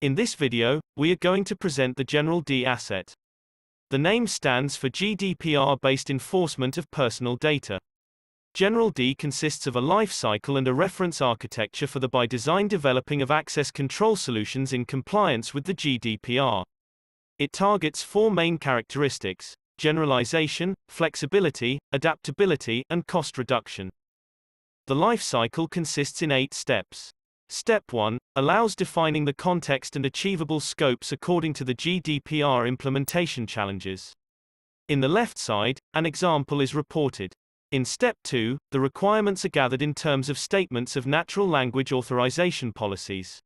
In this video, we are going to present the General D asset. The name stands for GDPR-based enforcement of personal data. General D consists of a life cycle and a reference architecture for the by design developing of access control solutions in compliance with the GDPR. It targets four main characteristics: generalization, flexibility, adaptability, and cost reduction. The life cycle consists in 8 steps. Step 1 allows defining the context and achievable scopes according to the GDPR implementation challenges. In the left side, an example is reported. In Step 2, the requirements are gathered in terms of statements of natural language authorization policies.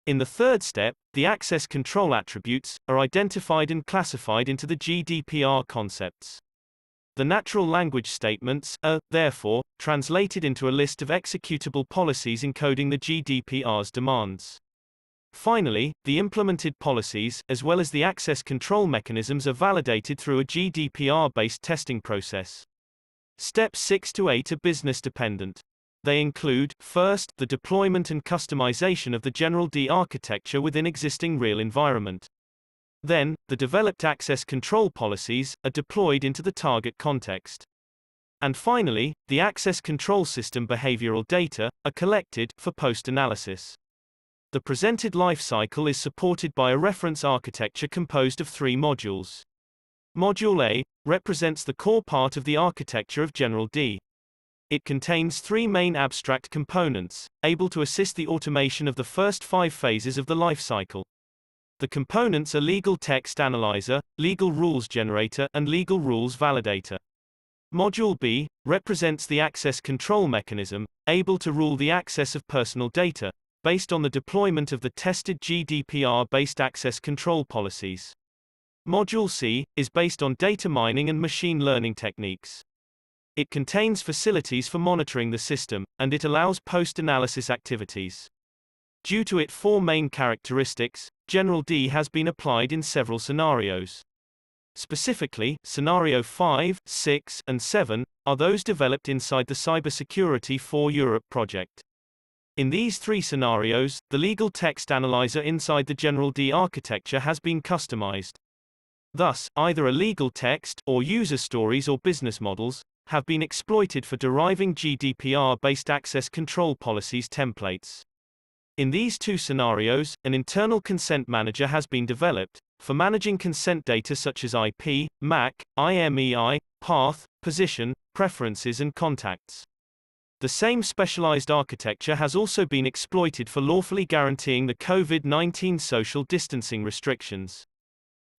In the third step, the access control attributes are identified and classified into the GDPR concepts. The natural language statements are, therefore, translated into a list of executable policies encoding the GDPR's demands. Finally, the implemented policies, as well as the access control mechanisms, are validated through a GDPR-based testing process. Steps 6 to 8 are business-dependent. They include, first, the deployment and customization of the General D architecture within existing real environment. Then, the developed access control policies are deployed into the target context. And finally, the access control system behavioral data are collected for post-analysis. The presented lifecycle is supported by a reference architecture composed of 3 modules. Module A represents the core part of the architecture of General D. It contains 3 main abstract components, able to assist the automation of the first 5 phases of the lifecycle. The components are Legal Text Analyzer, Legal Rules Generator, and Legal Rules Validator. Module B represents the access control mechanism, able to rule the access of personal data, based on the deployment of the tested GDPR-based access control policies. Module C is based on data mining and machine learning techniques. It contains facilities for monitoring the system, and it allows post-analysis activities. Due to its 4 main characteristics, General D has been applied in several scenarios. Specifically, Scenario 5, 6, and 7 are those developed inside the Cybersecurity for Europe project. In these 3 scenarios, the legal text analyzer inside the General D architecture has been customized. Thus, either a legal text, or user stories or business models, have been exploited for deriving GDPR-based access control policies templates. In these 2 scenarios, an internal consent manager has been developed, for managing consent data such as IP, MAC, IMEI, path, position, preferences and contacts. The same specialized architecture has also been exploited for lawfully guaranteeing the COVID-19 social distancing restrictions.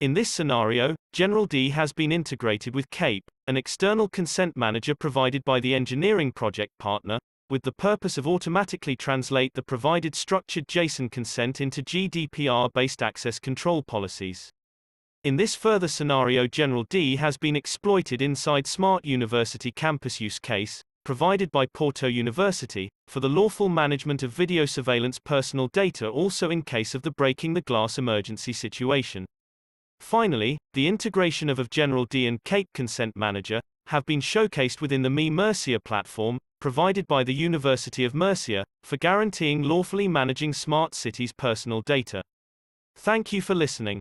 In this scenario, General D has been integrated with CAPE, an external consent manager provided by the engineering project partner, with the purpose of automatically translate the provided structured JSON consent into GDPR-based access control policies. In this further scenario, General D has been exploited inside Smart University campus use case, provided by Porto University, for the lawful management of video surveillance personal data, also in case of the breaking the glass emergency situation. Finally, the integration of General D and CAPE Consent Manager have been showcased within the Mercia platform, provided by the University of Murcia, for guaranteeing lawfully managing smart cities' personal data. Thank you for listening.